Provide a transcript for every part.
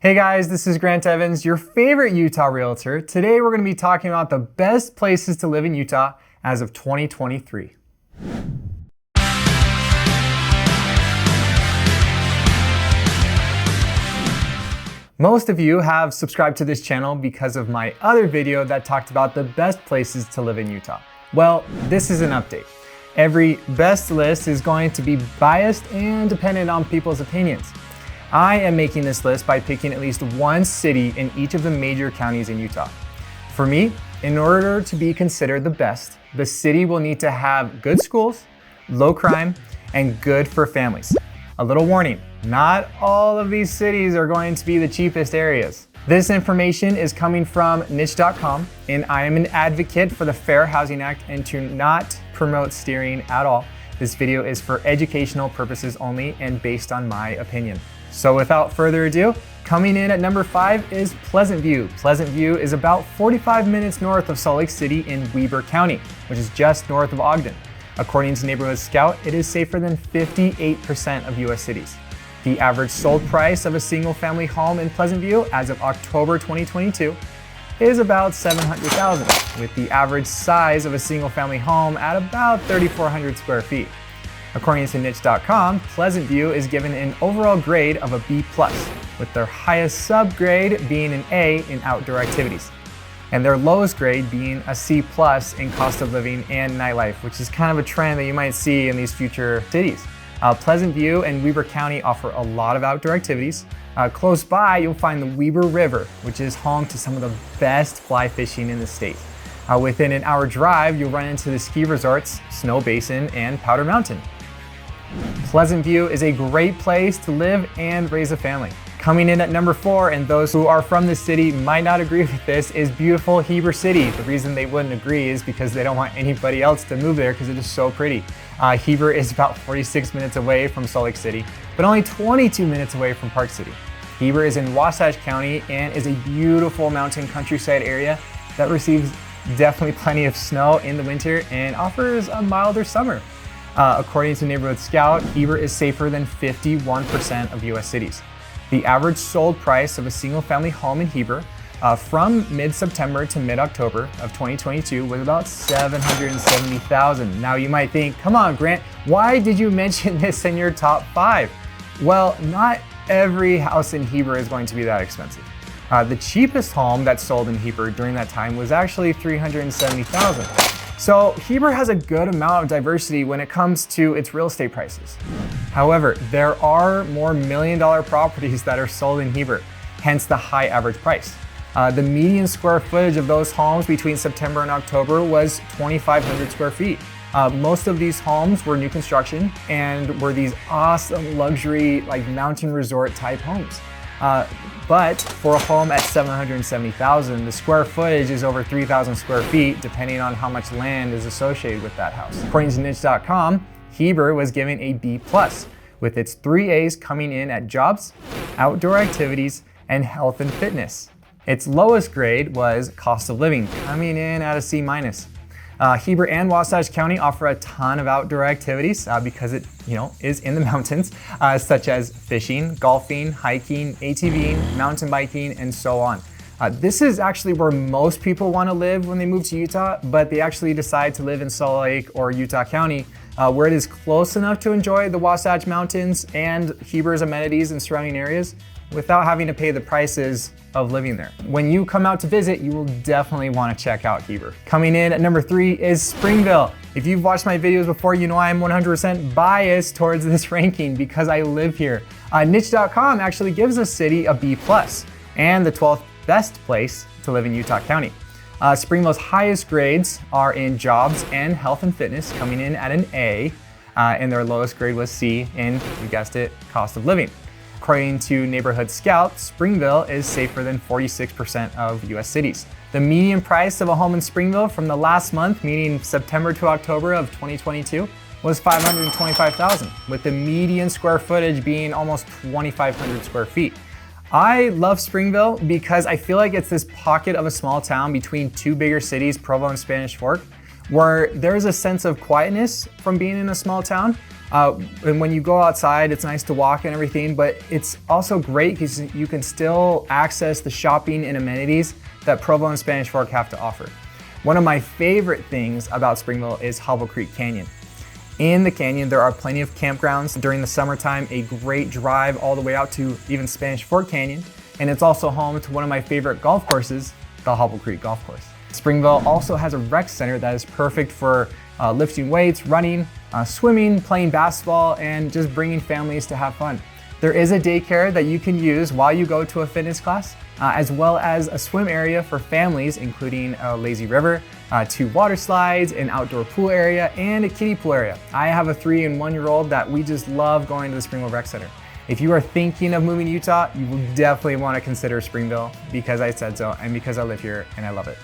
Hey guys, this is Grant Evans, your favorite Utah realtor. Today we're going to be talking about the best places to live in Utah as of 2023. Most of you have subscribed to this channel because of my other video that talked about the best places to live in Utah. Well, this is an update. Every best list is going to be biased and dependent on people's opinions. I am making this list by picking at least one city in each of the major counties in Utah. For me, in order to be considered the best, the city will need to have good schools, low crime, and good for families. A little warning, not all of these cities are going to be the cheapest areas. This information is coming from niche.com, and I am an advocate for the Fair Housing Act and to not promote steering at all. This video is for educational purposes only and based on my opinion. So without further ado, coming in at number 5 is Pleasant View. Pleasant View is about 45 minutes north of Salt Lake City in Heber County, which is just north of Ogden. According to Neighborhood Scout, it is safer than 58% of US cities. The average sold price of a single family home in Pleasant View as of October 2022 is about $700,000, with the average size of a single family home at about 3,400 square feet. According to niche.com, Pleasant View is given an overall grade of a B+, with their highest subgrade being an A in outdoor activities, and their lowest grade being a C+ in cost of living and nightlife, which is kind of a trend that you might see in these future cities. Pleasant View and Heber County offer a lot of outdoor activities. Close by, you'll find the Heber River, which is home to some of the best fly fishing in the state. Within an hour drive, you'll run into the ski resorts, Snow Basin, and Powder Mountain. Pleasant View is a great place to live and raise a family. Coming in at number 4, and those who are from the city might not agree with this, is beautiful Heber City. The reason they wouldn't agree is because they don't want anybody else to move there because it is so pretty. Heber is about 46 minutes away from Salt Lake City, but only 22 minutes away from Park City. Heber is in Wasatch County and is a beautiful mountain countryside area that receives definitely plenty of snow in the winter and offers a milder summer. According to Neighborhood Scout, Heber is safer than 51% of US cities. The average sold price of a single family home in Heber from mid-September to mid-October of 2022 was about $770,000. Now you might think, come on Grant, why did you mention this in your top 5? Well, not every house in Heber is going to be that expensive. The cheapest home that sold in Heber during that time was actually $370,000. So Heber has a good amount of diversity when it comes to its real estate prices. However, there are more million-dollar properties that are sold in Heber, hence the high average price. The median square footage of those homes between September and October was 2,500 square feet. Most of these homes were new construction and were these awesome luxury like mountain resort type homes. But for a home at $770,000, the square footage is over 3,000 square feet, depending on how much land is associated with that house. According to niche.com, Heber was given a B+, with its 3 A's coming in at jobs, outdoor activities, and health and fitness. Its lowest grade was cost of living, coming in at a C-. Heber and Wasatch County offer a ton of outdoor activities because it is in the mountains, such as fishing, golfing, hiking, ATVing, mountain biking, and so on. This is actually where most people want to live when they move to Utah, but they actually decide to live in Salt Lake or Utah County, where it is close enough to enjoy the Wasatch Mountains and Heber's amenities and surrounding areas without having to pay the prices of living there. When you come out to visit, you will definitely want to check out Heber. Coming in at number 3 is Springville. If you've watched my videos before, you know I am 100% biased towards this ranking because I live here. Niche.com actually gives the city a B+, and the 12th best place to live in Utah County. Springville's highest grades are in jobs and health and fitness, coming in at an A, and their lowest grade was C in, you guessed it, cost of living. According to Neighborhood Scout, Springville is safer than 46% of US cities. The median price of a home in Springville from the last month, meaning September to October of 2022, was $525,000, with the median square footage being almost 2,500 square feet. I love Springville because I feel like it's this pocket of a small town between two bigger cities, Provo and Spanish Fork, where there's a sense of quietness from being in a small town, And when you go outside, it's nice to walk and everything, but it's also great because you can still access the shopping and amenities that Provo and Spanish Fork have to offer. One of my favorite things about Springville is Hobble Creek Canyon. In the canyon, there are plenty of campgrounds. During the summertime, a great drive all the way out to even Spanish Fork Canyon. And it's also home to one of my favorite golf courses, the Hobble Creek Golf Course. Springville also has a rec center that is perfect for lifting weights, running, swimming, playing basketball, and just bringing families to have fun. There is a daycare that you can use while you go to a fitness class, as well as a swim area for families, including a lazy river, 2 water slides, an outdoor pool area, and a kiddie pool area. I have a 3 and 1-year-old that we just love going to the Springville Rec Center. If you are thinking of moving to Utah, you will definitely want to consider Springville because I said so and because I live here and I love it.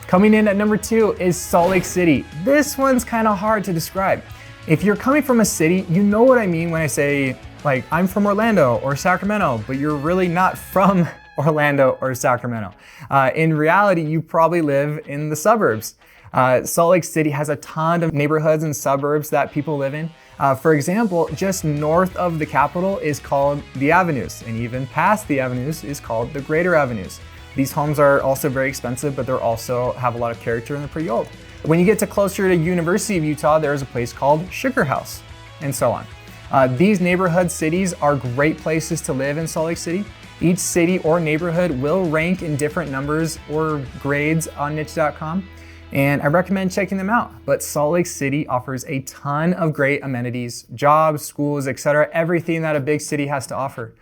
Coming in at number 2 is Salt Lake City. This one's kind of hard to describe. If you're coming from a city, you know what I mean when I say, like, I'm from Orlando or Sacramento, but you're really not from Orlando or Sacramento. In reality, you probably live in the suburbs. Salt Lake City has a ton of neighborhoods and suburbs that people live in. For example, just north of the Capitol is called the Avenues, and even past the Avenues is called the Greater Avenues. These homes are also very expensive, but they also have a lot of character and they're pretty old. When you get to closer to University of Utah, there's a place called Sugar House, and so on. These neighborhood cities are great places to live in Salt Lake City. Each city or neighborhood will rank in different numbers or grades on niche.com, and I recommend checking them out. But Salt Lake City offers a ton of great amenities, jobs, schools, etc., everything that a big city has to offer.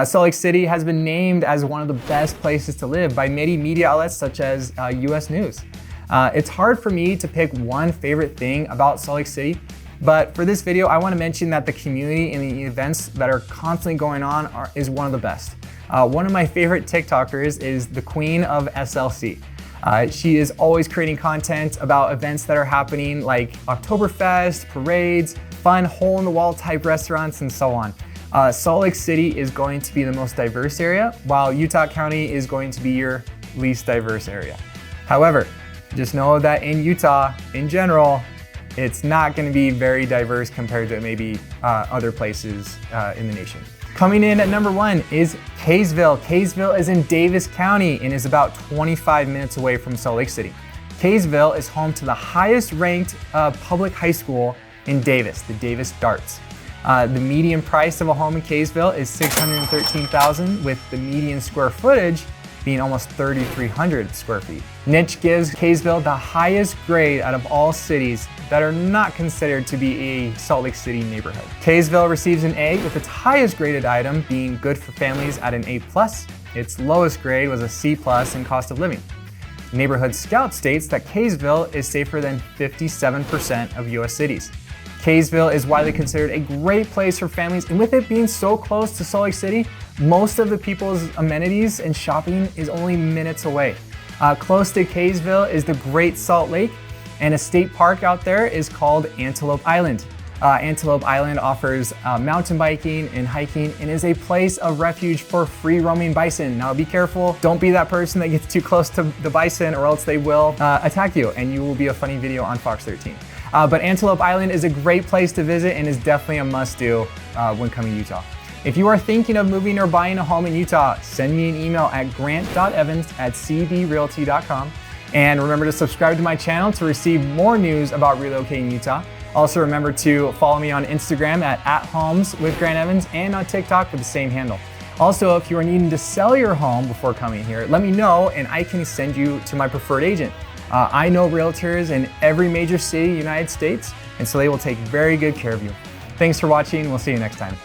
Salt Lake City has been named as one of the best places to live by many media outlets such as US News. It's hard for me to pick one favorite thing about Salt Lake City, but for this video, I want to mention that the community and the events that are constantly going on is one of the best. One of my favorite TikTokers is the Queen of SLC. She is always creating content about events that are happening like Oktoberfest, parades, fun hole-in-the-wall type restaurants, and so on. Salt Lake City is going to be the most diverse area, while Utah County is going to be your least diverse area. However, just know that in Utah, in general, it's not going to be very diverse compared to maybe other places in the nation. Coming in at number 1 is Kaysville. Kaysville is in Davis County and is about 25 minutes away from Salt Lake City. Kaysville is home to the highest ranked public high school in Davis, the Davis Darts. The median price of a home in Kaysville is $613,000, with the median square footage being almost 3,300 square feet. Niche gives Kaysville the highest grade out of all cities that are not considered to be a Salt Lake City neighborhood. Kaysville receives an A, with its highest graded item being good for families at an A+. Its lowest grade was a C+ in cost of living. Neighborhood Scout states that Kaysville is safer than 57% of US cities. Kaysville is widely considered a great place for families, and with it being so close to Salt Lake City, most of the people's amenities and shopping is only minutes away. Close to Kaysville is the Great Salt Lake, and a state park out there is called Antelope Island. Antelope Island offers mountain biking and hiking and is a place of refuge for free roaming bison. Now be careful, don't be that person that gets too close to the bison or else they will attack you and you will be a funny video on Fox 13. But Antelope Island is a great place to visit and is definitely a must-do when coming to Utah. If you are thinking of moving or buying a home in Utah, send me an email at grant.evans@cbrealty.com. And remember to subscribe to my channel to receive more news about relocating in Utah. Also remember to follow me on Instagram at @homeswithgrantevans and on TikTok with the same handle. Also, if you are needing to sell your home before coming here, let me know and I can send you to my preferred agent. I know realtors in every major city in the United States, and so they will take very good care of you. Thanks for watching. We'll see you next time.